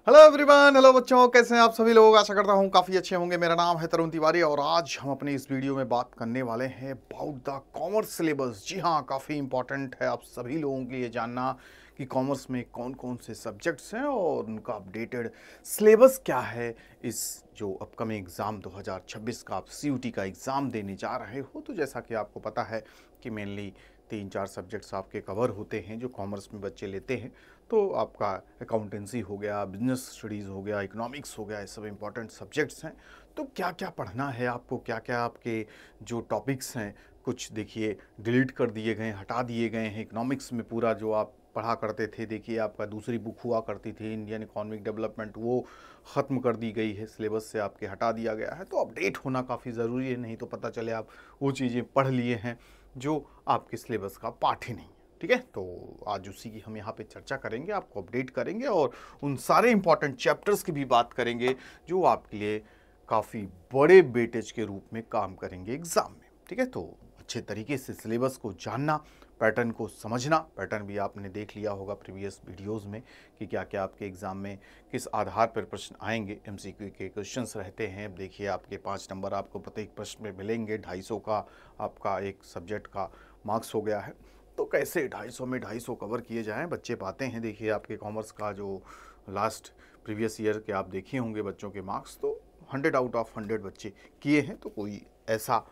Hello everyone, hello बच्चों, कैसे हैं आप सभी लोग। आशा करता हूं काफ़ी अच्छे होंगे। मेरा नाम है तरुण तिवारी और आज हम अपनी इस वीडियो में बात करने वाले हैं अबाउट द कॉमर्स सिलेबस। जी हाँ, काफ़ी इंपॉर्टेंट है आप सभी लोगों के लिए जानना कि कॉमर्स में कौन कौन से सब्जेक्ट्स हैं और उनका अपडेटेड सिलेबस क्या है। इस जो अपकमिंग एग्ज़ाम 2026 का आप CUT का एग्ज़ाम देने जा रहे हो, तो जैसा कि आपको पता है कि मेनली 3-4 सब्जेक्ट्स आपके कवर होते हैं जो कॉमर्स में बच्चे लेते हैं। तो आपका अकाउंटेंसी हो गया, बिजनेस स्टडीज़ हो गया, इकोनॉमिक्स हो गया, ये सब इंपॉर्टेंट सब्जेक्ट्स हैं। तो क्या क्या पढ़ना है आपको, क्या क्या आपके जो टॉपिक्स हैं, कुछ देखिए डिलीट कर दिए गए, हटा दिए गए हैं। इकोनॉमिक्स में पूरा जो आप पढ़ा करते थे, देखिए आपका दूसरी बुक हुआ करती थी इंडियन इकोनॉमिक डेवलपमेंट, वो ख़त्म कर दी गई है, सिलेबस से आपके हटा दिया गया है। तो अपडेट होना काफ़ी ज़रूरी है, नहीं तो पता चले आप वो चीज़ें पढ़ लिए हैं जो आपके सिलेबस का पार्ट ही नहीं है। ठीक है, तो आज उसी की हम यहाँ पे चर्चा करेंगे, आपको अपडेट करेंगे और उन सारे इंपॉर्टेंट चैप्टर्स की भी बात करेंगे जो आपके लिए काफ़ी बड़े वेटेज के रूप में काम करेंगे एग्ज़ाम में। ठीक है, तो अच्छे तरीके से सिलेबस को जानना, पैटर्न को समझना। पैटर्न भी आपने देख लिया होगा प्रीवियस वीडियोस में कि क्या क्या आपके एग्ज़ाम में किस आधार पर प्रश्न आएंगे। MCQ के क्वेश्चंस रहते हैं। अब देखिए आपके 5 नंबर आपको प्रत्येक प्रश्न में मिलेंगे। 250 का आपका एक सब्जेक्ट का मार्क्स हो गया है। तो कैसे 250 में 250 कवर किए जाएं, बच्चे पाते हैं। देखिए आपके कॉमर्स का जो लास्ट प्रीवियस ईयर के आप देखे होंगे बच्चों के मार्क्स, तो 100 आउट ऑफ 100 बच्चे किए हैं। तो कोई ऐसा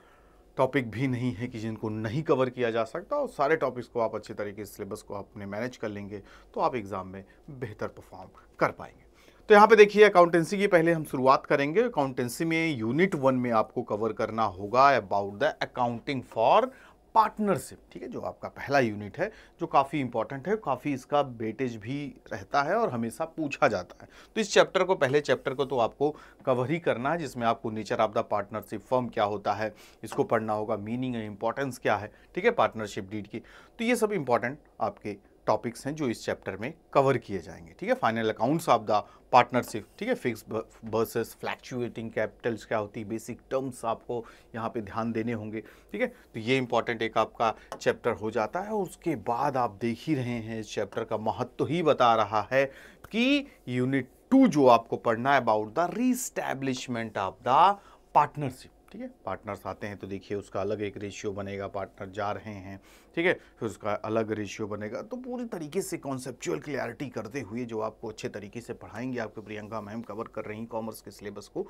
टॉपिक भी नहीं है कि जिनको नहीं कवर किया जा सकता, और सारे टॉपिक्स को आप अच्छे तरीके से सिलेबस को अपने मैनेज कर लेंगे तो आप एग्ज़ाम में बेहतर परफॉर्म कर पाएंगे। तो यहाँ पे देखिए अकाउंटेंसी की पहले हम शुरुआत करेंगे। अकाउंटेंसी में यूनिट 1 में आपको कवर करना होगा about the accounting for partnership. ठीक है, जो आपका पहला यूनिट है, जो काफ़ी इंपॉर्टेंट है, काफ़ी इसका वेटेज भी रहता है और हमेशा पूछा जाता है। तो इस चैप्टर को, पहले चैप्टर को तो आपको कवर ही करना है, जिसमें आपको nature of the partnership, firm क्या होता है, इसको पढ़ना होगा, मीनिंग एंड इंपॉर्टेंस क्या है। ठीक है, पार्टनरशिप डीड की। तो ये सब इंपॉर्टेंट आपके टॉपिक्स हैं जो इस चैप्टर में कवर किए जाएंगे। ठीक है, final accounts of the partnership. ठीक है, फिक्स वर्सेस फ्लैक्चुएटिंग कैपिटल्स क्या होती है, बेसिक टर्म्स आपको यहाँ पे ध्यान देने होंगे। ठीक है, तो ये इंपॉर्टेंट एक आपका चैप्टर हो जाता है। और उसके बाद आप देख ही रहे हैं इस चैप्टर का महत्व ही बता रहा है कि यूनिट 2 जो आपको पढ़ना है about the reestablishment of the partnership. ठीक है, पार्टनर्स आते हैं तो देखिए उसका अलग एक रेशियो बनेगा, पार्टनर जा रहे हैं। ठीक है, फिर उसका अलग रेशियो बनेगा। तो पूरी तरीके से कॉन्सेप्चुअल क्लैरिटी करते हुए जो आपको अच्छे तरीके से पढ़ाएंगे, आपके प्रियंका मैम कवर कर रही कॉमर्स के सिलेबस को,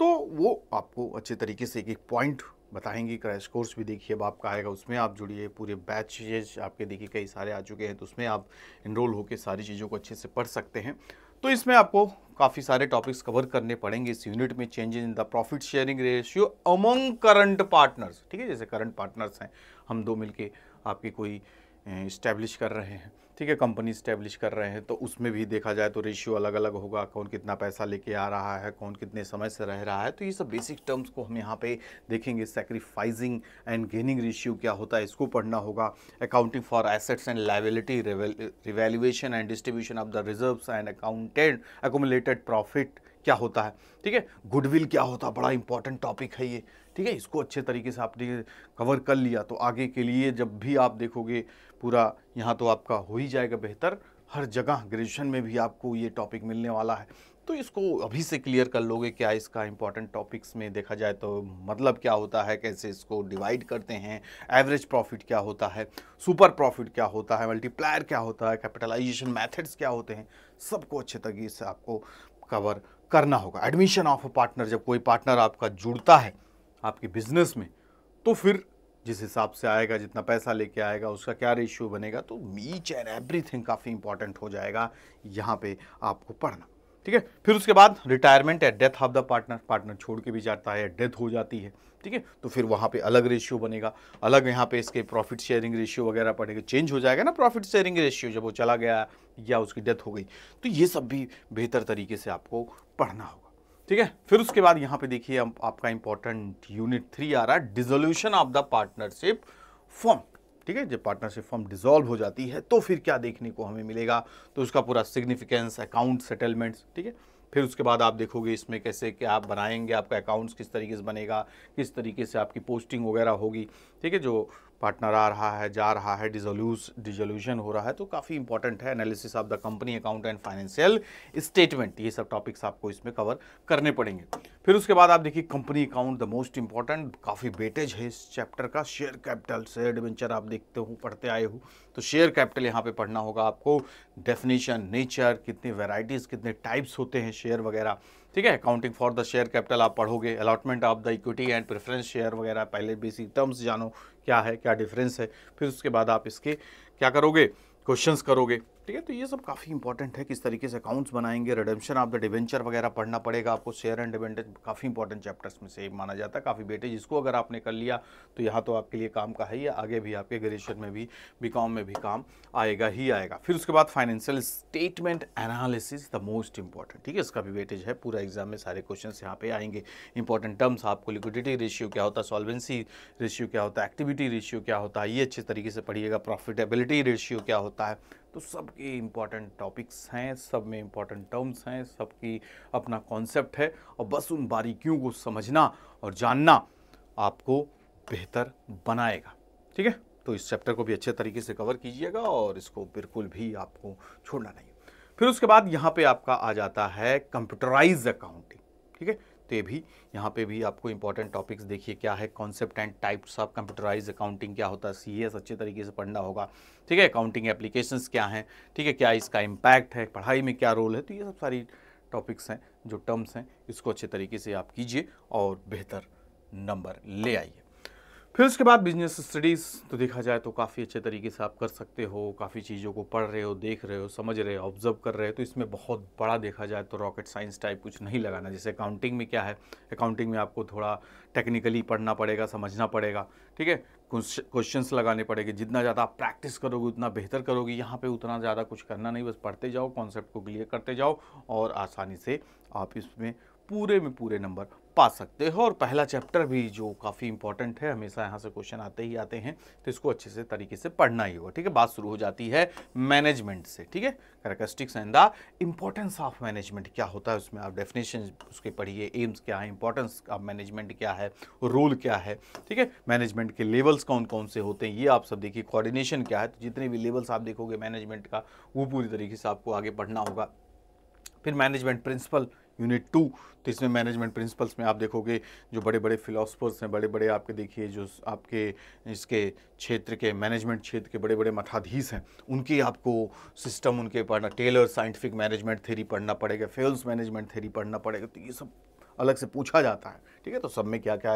तो वो आपको अच्छे तरीके से एक एक पॉइंट बताएंगी। क्रैश कोर्स भी देखिए अब आपका आएगा, उसमें आप जुड़िए। पूरे बैचेज आपके देखिए कई सारे आ चुके हैं, तो उसमें आप इनरोल होकर सारी चीज़ों को अच्छे से पढ़ सकते हैं। तो इसमें आपको काफ़ी सारे टॉपिक्स कवर करने पड़ेंगे इस यूनिट में। Changes in the profit sharing ratio among current partners. ठीक है, जैसे करंट पार्टनर्स हैं, हम दो मिलके आपकी कोई इस्टेब्लिश कर रहे हैं। ठीक है, कंपनी इस्टेब्लिश कर रहे हैं, तो उसमें भी देखा जाए तो रेशियो अलग अलग होगा। कौन कितना पैसा लेके आ रहा है, कौन कितने समय से रह रहा है। तो ये सब बेसिक टर्म्स को हम यहाँ पे देखेंगे। सैक्रिफाइसिंग एंड गेनिंग रेशियो क्या होता है, इसको पढ़ना होगा। Accounting for assets and liability, revaluation and distribution of the reserves and accounted accumulated profit क्या होता है। ठीक है, गुडविल क्या होता है, बड़ा इंपॉर्टेंट टॉपिक है ये। ठीक है, इसको अच्छे तरीके से आपने कवर कर लिया तो आगे के लिए जब भी आप देखोगे पूरा यहाँ तो आपका हो ही जाएगा बेहतर। हर जगह ग्रेजुएशन में भी आपको ये टॉपिक मिलने वाला है, तो इसको अभी से क्लियर कर लोगे। क्या इसका इंपॉर्टेंट टॉपिक्स में देखा जाए तो मतलब क्या होता है, कैसे इसको डिवाइड करते हैं, एवरेज प्रॉफिट क्या होता है, सुपर प्रॉफिट क्या होता है, मल्टीप्लायर क्या होता है, कैपिटलाइजेशन मेथड्स क्या होते हैं, सबको अच्छे तरीके से आपको कवर करना होगा। एडमिशन ऑफ अ पार्टनर, जब कोई पार्टनर आपका जुड़ता है आपके बिजनेस में, तो फिर जिस हिसाब से आएगा, जितना पैसा लेके आएगा, उसका क्या रेशियो बनेगा, तो ईच एंड एवरीथिंग काफ़ी इंपॉर्टेंट हो जाएगा यहाँ पे आपको पढ़ना। ठीक है, फिर उसके बाद retirement at death of the partner, partner छोड़ के भी जाता है, डेथ हो जाती है। ठीक है, तो फिर वहाँ पे अलग रेशियो बनेगा, अलग यहाँ पे इसके प्रॉफिट शेयरिंग रेशियो वगैरह पड़ेगा, चेंज हो जाएगा ना प्रॉफिट शेयरिंग रेशियो जब वो चला गया या उसकी डेथ हो गई। तो ये सब भी बेहतर तरीके से आपको पढ़ना होगा। ठीक है, फिर उसके बाद यहाँ पे देखिए आपका इंपॉर्टेंट यूनिट 3 आ रहा है, dissolution of the partnership form. ठीक है, जब पार्टनरशिप फॉर्म डिसॉल्व हो जाती है तो फिर क्या देखने को हमें मिलेगा, तो उसका पूरा सिग्निफिकेंस, अकाउंट सेटलमेंट्स। ठीक है, फिर उसके बाद आप देखोगे इसमें कैसे क्या आप बनाएंगे, आपका अकाउंट्स किस तरीके से बनेगा, किस तरीके से आपकी पोस्टिंग वगैरह होगी। ठीक है, जो पार्टनर आ रहा है, जा रहा है, डिसोल्यूशन हो रहा है, तो काफ़ी इंपॉर्टेंट है। Analysis of the company account and financial statement, ये सब टॉपिक्स आपको इसमें कवर करने पड़ेंगे। फिर उसके बाद आप देखिए company account, the most important, काफ़ी वेटेज है इस चैप्टर का। शेयर कैपिटल, शेयर डिवेंचर आप देखते हो, पढ़ते आए हो, तो शेयर कैपिटल यहाँ पे पढ़ना होगा आपको। डेफिनेशन, नेचर, कितनी वेराइटीज़, कितने टाइप्स होते हैं शेयर वगैरह, ठीक है। Accounting for the share capital आप पढ़ोगे। Allotment of the equity and preference share वगैरह, पहले बेसिक टर्म्स जानो क्या है, क्या डिफरेंस है। फिर उसके बाद आप इसके क्या करोगे, क्वेश्चंस करोगे, ठीक है। तो ये सब काफ़ी इंपॉर्टेंट है, किस तरीके से अकाउंट्स बनाएंगे। रिडेम्पशन ऑफ द डिवेंचर वगैरह पढ़ना पड़ेगा आपको। शेयर एंड डिवेंचर काफ़ी इंपॉर्टेंट चैप्टर्स में से एक माना जाता है, काफ़ी वेटेज इसको अगर आपने कर लिया तो यहाँ तो आपके लिए काम का है ही, आगे भी आपके ग्रेजुएशन में भी, बीकॉम में भी काम आएगा ही आएगा। फिर उसके बाद financial statement analysis, the most important, ठीक है। इसका भी वेटेज है, पूरा एग्जाम में सारे क्वेश्चन यहाँ पे आएंगे। इंपॉर्टेंट टर्म्स आपको, लिक्विडिटी रेशियो क्या होता है, सॉल्वेंसी रेशियो क्या होता है, एक्टिविटी रेशियो क्या होता है, ये अच्छे तरीके से पढ़िएगा। प्रॉफिटेबिलिटी रेशियो क्या होता है, तो सबके इंपॉर्टेंट टॉपिक्स हैं, सब में इंपॉर्टेंट टर्म्स हैं, सबकी अपना कॉन्सेप्ट है, और बस उन बारीकियों को समझना और जानना आपको बेहतर बनाएगा, ठीक है। तो इस चैप्टर को भी अच्छे तरीके से कवर कीजिएगा और इसको बिल्कुल भी आपको छोड़ना नहीं। फिर उसके बाद यहाँ पे आपका आ जाता है कंप्यूटराइज्ड अकाउंटिंग, ठीक है। तो ये भी यहाँ पे भी आपको इंपॉर्टेंट टॉपिक्स देखिए क्या है, concept and types of computerised accounting क्या होता है, सीएस अच्छे तरीके से पढ़ना होगा, ठीक है। अकाउंटिंग एप्लीकेशंस क्या हैं, ठीक है, क्या इसका इम्पैक्ट है, पढ़ाई में क्या रोल है, तो ये सब सारी टॉपिक्स हैं, जो टर्म्स हैं, इसको अच्छे तरीके से आप कीजिए और बेहतर नंबर ले आइए। फिर उसके बाद बिजनेस स्टडीज़, तो देखा जाए तो काफ़ी अच्छे तरीके से आप कर सकते हो, काफ़ी चीज़ों को पढ़ रहे हो, देख रहे हो, समझ रहे हो, ऑब्जर्व कर रहे हो, तो इसमें बहुत बड़ा देखा जाए तो रॉकेट साइंस टाइप कुछ नहीं लगाना। जैसे अकाउंटिंग में क्या है, अकाउंटिंग में आपको थोड़ा टेक्निकली पढ़ना पड़ेगा, समझना पड़ेगा, ठीक है, क्वेश्चंस लगाने पड़ेंगे। जितना ज़्यादा आप प्रैक्टिस करोगे उतना बेहतर करोगे। यहाँ पे उतना ज़्यादा कुछ करना नहीं, बस पढ़ते जाओ, कॉन्सेप्ट को क्लियर करते जाओ और आसानी से आप इसमें पूरे में पूरे नंबर पा सकते हो। और पहला चैप्टर भी जो काफ़ी इंपॉर्टेंट है, हमेशा यहाँ से क्वेश्चन आते ही आते हैं, तो इसको अच्छे से तरीके से पढ़ना ही होगा, ठीक है। बात शुरू हो जाती है मैनेजमेंट से, ठीक है। Characteristics and the importance of management क्या होता है, उसमें आप डेफिनेशन उसके पढ़िए, एम्स क्या है, इंपॉर्टेंस ऑफ मैनेजमेंट क्या है, रोल क्या है, ठीक है। मैनेजमेंट के लेवल्स कौन कौन से होते हैं ये आप सब देखिए। कोऑर्डिनेशन क्या है, तो जितने भी लेवल्स आप देखोगे मैनेजमेंट का, वो पूरी तरीके से आपको आगे पढ़ना होगा। फिर मैनेजमेंट प्रिंसिपल यूनिट 2, तो इसमें मैनेजमेंट प्रिंसिपल्स में आप देखोगे जो बड़े बड़े फिलोसफर्स हैं, बड़े बड़े आपके देखिए जो आपके इसके क्षेत्र के, मैनेजमेंट क्षेत्र के बड़े बड़े मठाधीश हैं, उनकी आपको सिस्टम उनके पढ़ना, टेलर साइंटिफिक मैनेजमेंट थ्योरी पढ़ना पड़ेगा, फेल्स मैनेजमेंट थ्योरी पढ़ना पड़ेगा, तो ये सब अलग से पूछा जाता है, ठीक है। तो सब में क्या क्या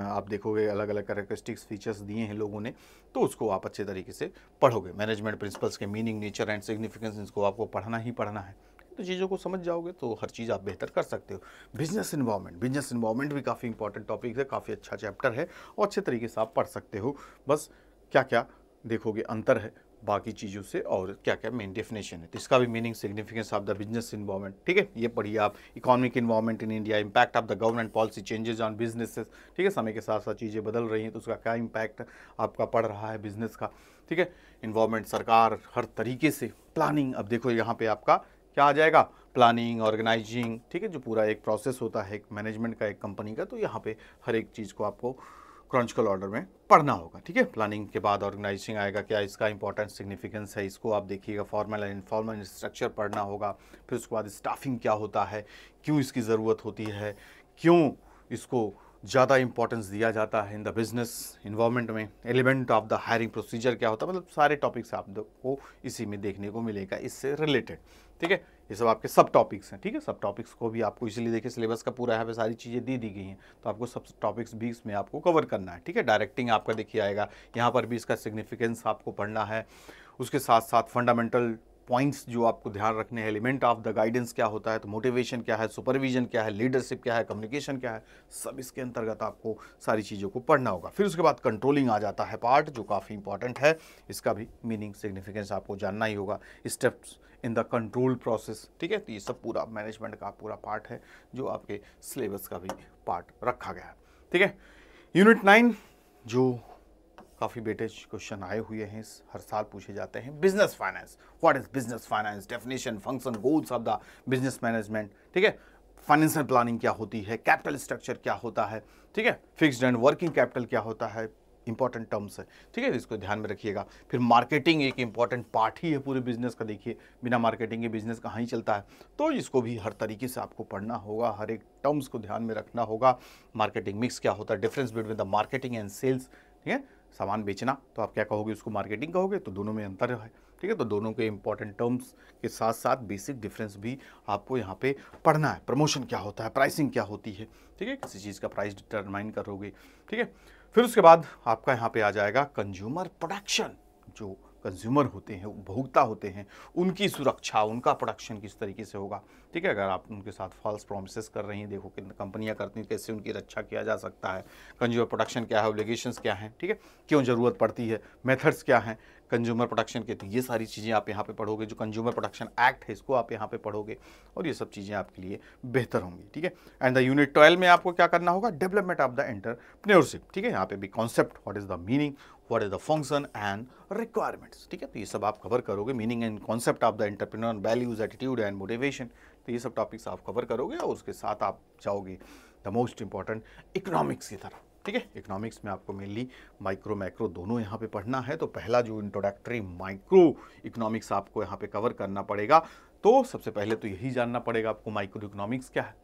आप देखोगे, अलग अलग कैरेक्टरिस्टिक्स फीचर्स दिए हैं लोगों ने, तो उसको आप अच्छे तरीके से पढ़ोगे। मैनेजमेंट प्रिंसिपल्स के मीनिंग, नेचर एंड सिग्निफिकेंस, इसको आपको पढ़ना ही पढ़ना है। तो चीज़ों को समझ जाओगे तो हर चीज़ आप बेहतर कर सकते हो। बिजनेस इन्वॉल्वमेंट भी काफ़ी इंपॉर्टेंट टॉपिक है, काफ़ी अच्छा चैप्टर है और अच्छे तरीके से आप पढ़ सकते हो। बस क्या क्या देखोगे अंतर है बाकी चीज़ों से और क्या क्या मेन डेफिनेशन है, तो इसका भी meaning, significance of the business involvement, ठीक है, ये पढ़िए आप। Economic involvement in India, impact of the government policy changes on businesses, ठीक है, समय के साथ साथ चीज़ें बदल रही हैं तो उसका क्या इम्पैक्ट आपका पड़ रहा है बिजनेस का, ठीक है। इन्वॉल्वमेंट, सरकार हर तरीके से, प्लानिंग, अब देखो यहाँ पे आपका क्या आ जाएगा, प्लानिंग, ऑर्गेनाइजिंग, ठीक है, जो पूरा एक प्रोसेस होता है एक मैनेजमेंट का, एक कंपनी का, तो यहाँ पे हर एक चीज़ को आपको क्रॉनिकल ऑर्डर में पढ़ना होगा, ठीक है। प्लानिंग के बाद ऑर्गेनाइजिंग आएगा, क्या इसका इंपॉर्टेंट सिग्निफिकेंस है, इसको आप देखिएगा। फॉर्मल एंड इनफॉर्मल स्ट्रक्चर पढ़ना होगा। फिर उसके बाद स्टाफिंग क्या होता है, क्यों इसकी ज़रूरत होती है, क्यों इसको ज़्यादा इंपॉर्टेंस दिया जाता है इन द बिजनेस इन्वॉल्वमेंट में, element of the hiring procedure क्या होता है, मतलब सारे टॉपिक्स आपको इसी में देखने को मिलेगा इससे रिलेटेड, ठीक है। ये सब आपके सब टॉपिक्स हैं, ठीक है। सब टॉपिक्स को भी आपको इसीलिए देखिए सिलेबस का पूरा है, सारी चीज़ें दी गई हैं, तो आपको सब टॉपिक्स भी इसमें आपको कवर करना है, ठीक है। डायरेक्टिंग आपका देखिए आएगा, यहाँ पर भी इसका सिग्निफिकेंस आपको पढ़ना है। उसके साथ साथ फंडामेंटल पॉइंट्स जो आपको ध्यान रखने हैं, एलिमेंट ऑफ द गाइडेंस क्या होता है, तो मोटिवेशन क्या है, सुपरविजन क्या है, लीडरशिप क्या है, कम्युनिकेशन क्या है, सब इसके अंतर्गत आपको सारी चीज़ों को पढ़ना होगा। फिर उसके बाद कंट्रोलिंग आ जाता है पार्ट, जो काफ़ी इंपॉर्टेंट है, इसका भी मीनिंग, सिग्निफिकेंस आपको जानना ही होगा। Steps in the control process, ठीक है, तो ये सब पूरा मैनेजमेंट का पूरा पार्ट है जो आपके सिलेबस का भी पार्ट रखा गया है, ठीक है। यूनिट 9 जो काफ़ी वेटेज क्वेश्चन आए हुए हैं, हर साल पूछे जाते हैं। Business finance, what is business finance, definition, function, goals of the business management, ठीक है। फाइनेंशियल प्लानिंग क्या होती है, कैपिटल स्ट्रक्चर क्या होता है, ठीक है। फिक्स्ड एंड वर्किंग कैपिटल क्या होता है, इंपॉर्टेंट टर्म्स है, ठीक है, इसको ध्यान में रखिएगा। फिर मार्केटिंग एक इंपॉर्टेंट पार्ट ही है पूरे बिजनेस का। देखिए बिना मार्केटिंग के बिजनेस कहाँ ही चलता है, तो इसको भी हर तरीके से आपको पढ़ना होगा, हर एक टर्म्स को ध्यान में रखना होगा। मार्केटिंग मिक्स क्या होता है, difference between the marketing and sales, ठीक है, सामान बेचना तो आप क्या कहोगे, उसको मार्केटिंग कहोगे, तो दोनों में अंतर है, ठीक है। तो दोनों के इंपॉर्टेंट टर्म्स के साथ साथ बेसिक डिफरेंस भी आपको यहाँ पे पढ़ना है। प्रमोशन क्या होता है, प्राइसिंग क्या होती है, ठीक है, किसी चीज़ का प्राइस डिटरमाइन करोगे, ठीक है। फिर उसके बाद आपका यहाँ पे आ जाएगा कंज्यूमर प्रोडक्शन। जो कंज्यूमर होते हैं, उपभोक्ता होते हैं, उनकी सुरक्षा, उनका प्रोडक्शन किस तरीके से होगा, ठीक है। अगर आप उनके साथ फॉल्स प्रॉमिसेस कर रही हैं, देखो कि कंपनियां करती हैं, कैसे उनकी रक्षा किया जा सकता है, कंज्यूमर प्रोडक्शन क्या है, ऑब्लिगेशंस क्या हैं, ठीक है, क्यों ज़रूरत पड़ती है, मेथड्स क्या हैं कंज्यूमर प्रोडक्शन के, तो ये सारी चीज़ें आप यहाँ पे पढ़ोगे। जो कंज्यूमर प्रोडक्शन एक्ट है इसको आप यहाँ पे पढ़ोगे और ये सब चीज़ें आपके लिए बेहतर होंगी, ठीक है। एंड द यूनिट 12 में आपको क्या करना होगा, डेवलपमेंट ऑफ द एंटरप्रेन्योरशिप, ठीक है। यहाँ पे भी concept, what is the meaning, what is the function and requirements, ठीक है। तो ये सब आप कवर करोगे, meaning and concept of the entrepreneur, values, attitude and motivation, तो ये सब टॉपिक्स आप कवर करोगे और उसके साथ आप जाओगे द मोस्ट इंपॉर्टेंट इकोनॉमिक्स की तरफ, ठीक है। इकोनॉमिक्स में आपको मेनली माइक्रो मैक्रो दोनों यहाँ पे पढ़ना है। तो पहला जो इंट्रोडक्टरी माइक्रो इकोनॉमिक्स आपको यहाँ पे कवर करना पड़ेगा, तो सबसे पहले तो यही जानना पड़ेगा आपको माइक्रो इकोनॉमिक्स क्या है,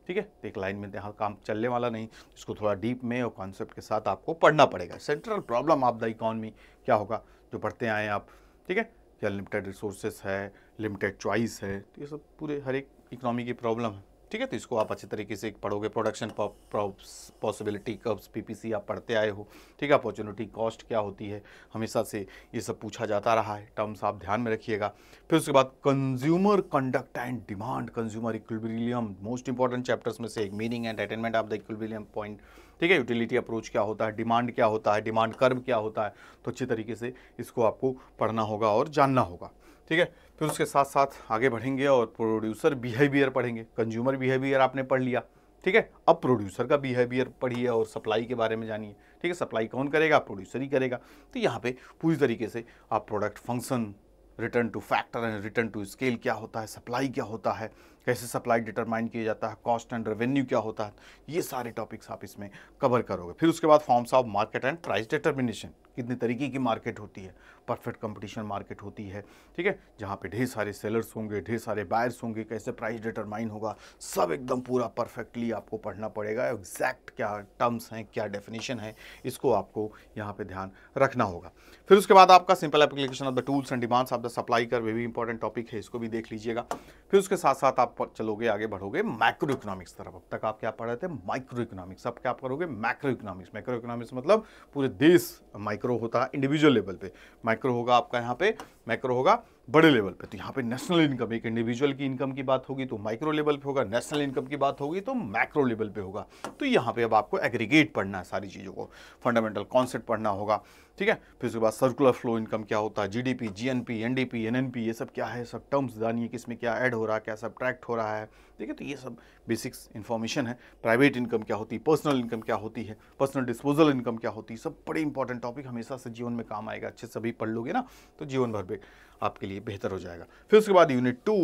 ठीक है। एक लाइन में यहाँ काम चलने वाला नहीं, इसको थोड़ा डीप में और कॉन्सेप्ट के साथ आपको पढ़ना पड़ेगा। Central problem of the economy क्या होगा, जो पढ़ते आए आप, ठीक है, क्या लिमिटेड रिसोर्सेस है, लिमिटेड चॉइस है, तो ये सब पूरे हर एक इकोनॉमी की प्रॉब्लम है, ठीक है। तो इसको आप अच्छे तरीके से पढ़ोगे। प्रोडक्शन पॉसिबिलिटी कर्व्स, पीपीसी आप पढ़ते आए हो, ठीक है। अपॉर्चुनिटी कॉस्ट क्या होती है, हमेशा से ये सब पूछा जाता रहा है, टर्म्स आप ध्यान में रखिएगा। फिर उसके बाद consumer conduct and demand, consumer equilibrium, most important chapters में से एक, meaning and attainment of the equilibrium point, ठीक है। यूटिलिटी अप्रोच क्या होता है, डिमांड क्या होता है, डिमांड कर्व क्या होता है, तो अच्छी तरीके से इसको आपको पढ़ना होगा और जानना होगा, ठीक है। फिर उसके साथ साथ आगे बढ़ेंगे और प्रोड्यूसर बिहेवियर पढ़ेंगे। कंज्यूमर बिहेवियर आपने पढ़ लिया, ठीक है। अब प्रोड्यूसर का बिहेवियर पढ़िए और सप्लाई के बारे में जानिए, ठीक है। सप्लाई कौन करेगा, प्रोड्यूसर ही करेगा। तो यहाँ पे पूरी तरीके से आप product function, return to factor and return to scale क्या होता है, सप्लाई क्या होता है, कैसे सप्लाई डिटरमाइन किया जाता है, कॉस्ट एंड रेवेन्यू क्या होता है, ये सारे टॉपिक्स आप इसमें कवर करोगे। फिर उसके बाद forms of market and price determination, कितने तरीके की मार्केट होती है, परफेक्ट कंपटीशन मार्केट होती है, ठीक है, जहाँ पे ढेर सारे सेलर्स होंगे, ढेर सारे बायर्स होंगे, कैसे प्राइस डिटरमाइन होगा, सब एकदम पूरा परफेक्टली आपको पढ़ना पड़ेगा। एग्जैक्ट क्या टर्म्स हैं, क्या डेफिनेशन है, इसको आपको यहाँ पे ध्यान रखना होगा। फिर उसके बाद आपका simple application of the tools and demands of the supply कर, वे भी इंपॉर्टेंट टॉपिक है, इसको भी देख लीजिएगा। फिर उसके साथ साथ आप चलोगे आगे बढ़ोगे मैक्रो इकोनॉमिक्स तरफ। अब तक आप क्या पढ़ रहे थे, माइक्रो इकोनॉमिक्स, अब क्या आप करोगे, मैक्रो इकोनॉमिक्स। मैक्रो इकोनॉमिक्स मतलब पूरे देश, माइक्रो होता है इंडिविजुअल लेवल पे, मैक्रो होगा आपका यहाँ पे, मैक्रो होगा बड़े लेवल पे। तो यहाँ पे नेशनल इनकम, एक इंडिविजुअल की इनकम की बात होगी तो माइक्रो लेवल पे होगा, नेशनल इनकम की बात होगी तो मैक्रो लेवल पे होगा। तो यहाँ पे अब आपको एग्रीगेट पढ़ना है सारी चीज़ों को, फंडामेंटल कॉन्सेप्ट पढ़ना होगा, ठीक है। फिर उसके बाद सर्कुलर फ्लो इनकम क्या होता है, जीडीपी, जीएनपी, एनडीपी, एनएनपी, ये सब क्या है, सब टर्म्स जानिए, किसमें क्या ऐड हो रहा है, क्या सब्ट्रैक्ट हो रहा है, ठीक है। तो ये सब बेसिक्स इन्फॉर्मेशन है। प्राइवेट इनकम क्या होती है, पर्सनल इनकम क्या होती है, पर्सनल डिस्पोजल इनकम क्या होती है, सब बड़े इंपॉर्टेंट टॉपिक, हमेशा से जीवन में काम आएगा। अच्छे से सभी पढ़ लोगे ना तो जीवन भर पे आपके लिए बेहतर हो जाएगा। फिर उसके बाद unit 2,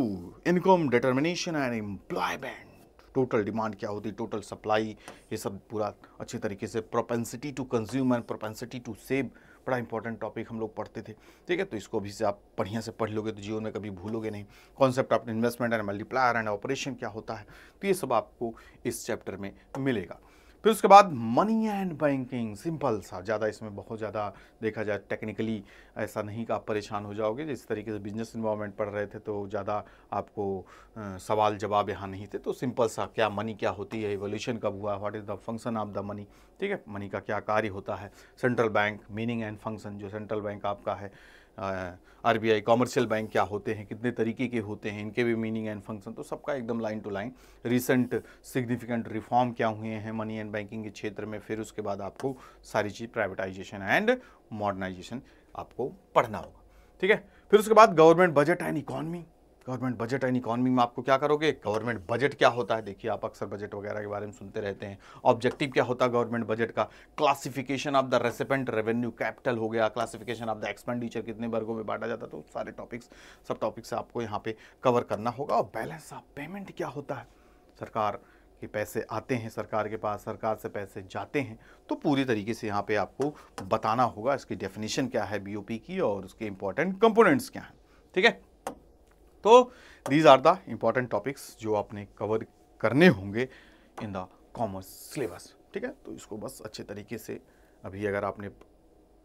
income determination and employment, total demand क्या होती है, टोटल सप्लाई, ये सब पूरा अच्छे तरीके से। Propensity to consume and propensity to save, बड़ा इंपॉर्टेंट टॉपिक हम लोग पढ़ते थे, ठीक है। तो इसको भी से आप बढ़िया से पढ़ लोगे तो जीवन में कभी भूलोगे नहीं। Concept of investment and multiplier and operation क्या होता है, तो ये सब आपको इस चैप्टर में मिलेगा। फिर उसके बाद मनी एंड बैंकिंग, सिंपल सा, ज़्यादा इसमें बहुत ज़्यादा देखा जाए टेक्निकली ऐसा नहीं कि आप परेशान हो जाओगे। जिस तरीके से बिजनेस इन्वायरमेंट पढ़ रहे थे तो ज़्यादा आपको सवाल जवाब यहाँ नहीं थे। तो सिंपल सा, क्या मनी क्या होती है, इवोल्यूशन कब हुआ, what is the function of the money, ठीक है, मनी का क्या कार्य होता है। Central bank, meaning and function, जो सेंट्रल बैंक आपका है, आरबीआई, कॉमर्शियल बैंक क्या होते हैं, कितने तरीके के होते हैं, इनके भी मीनिंग एंड फंक्शन, तो सबका एकदम line to line. Recent significant reform क्या हुए हैं मनी एंड बैंकिंग के क्षेत्र में। फिर उसके बाद आपको सारी चीज़ प्राइवेटाइजेशन एंड मॉडर्नाइजेशन आपको पढ़ना होगा, ठीक है। फिर उसके बाद government budget and economy, government budget and economy में आपको क्या करोगे, गवर्नमेंट बजट क्या होता है, देखिए आप अक्सर बजट वगैरह के बारे में सुनते रहते हैं। ऑब्जेक्टिव क्या होता है गवर्नमेंट बजट का, classification of the recipient revenue, capital हो गया, क्लासिफिकेशन ऑफ द एक्सपेंडिचर, कितने वर्गों में बांटा जाता है, तो सारे टॉपिक्स, सब टॉपिक्स आपको यहाँ पे कवर करना होगा। और बैलेंस ऑफ पेमेंट क्या होता है, सरकार कि पैसे आते हैं सरकार के पास, सरकार से पैसे जाते हैं, तो पूरी तरीके से यहाँ पे आपको बताना होगा इसकी डेफिनेशन क्या है बीओपी की और उसके इंपॉर्टेंट कंपोनेंट्स क्या हैं। ठीक है, तो these are the important topics जो आपने कवर करने होंगे इन द कॉमर्स सिलेबस। ठीक है, तो इसको बस अच्छे तरीके से अभी अगर आपने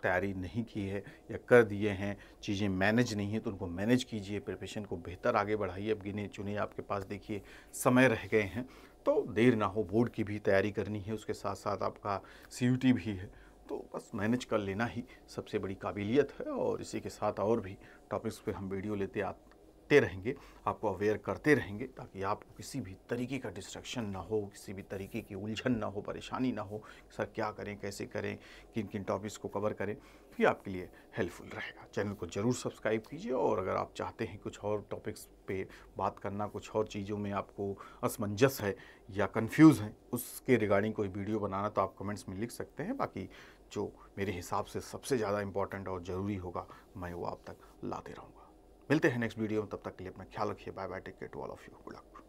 तैयारी नहीं की है या कर दिए हैं, चीज़ें मैनेज नहीं है तो उनको मैनेज कीजिए, प्रिपरेशन को बेहतर आगे बढ़ाइए। अब गिने चुने आपके पास देखिए समय रह गए हैं, तो देर ना हो, बोर्ड की भी तैयारी करनी है, उसके साथ साथ आपका सीयूटी भी है, तो बस मैनेज कर लेना ही सबसे बड़ी काबिलियत है। और इसी के साथ और भी टॉपिक्स पे हम वीडियो लेते आते रहेंगे, आपको अवेयर करते रहेंगे, ताकि आपको किसी भी तरीके का डिस्ट्रैक्शन ना हो, किसी भी तरीके की उलझन ना हो, परेशानी ना हो, सर क्या करें, कैसे करें, किन किन टॉपिक्स को कवर करें, ये आपके लिए हेल्पफुल रहेगा। चैनल को ज़रूर सब्सक्राइब कीजिए, और अगर आप चाहते हैं कुछ और टॉपिक्स पे बात करना, कुछ और चीज़ों में आपको असमंजस है या कंफ्यूज है, उसके रिगार्डिंग कोई वीडियो बनाना, तो आप कमेंट्स में लिख सकते हैं। बाकी जो मेरे हिसाब से सबसे ज़्यादा इंपॉर्टेंट और ज़रूरी होगा, मैं वो आप तक लाते रहूँगा। मिलते हैं नेक्स्ट वीडियो में, तब तक के लिए अपना ख्याल रखिए। Bye bye, take care to all of you, good luck.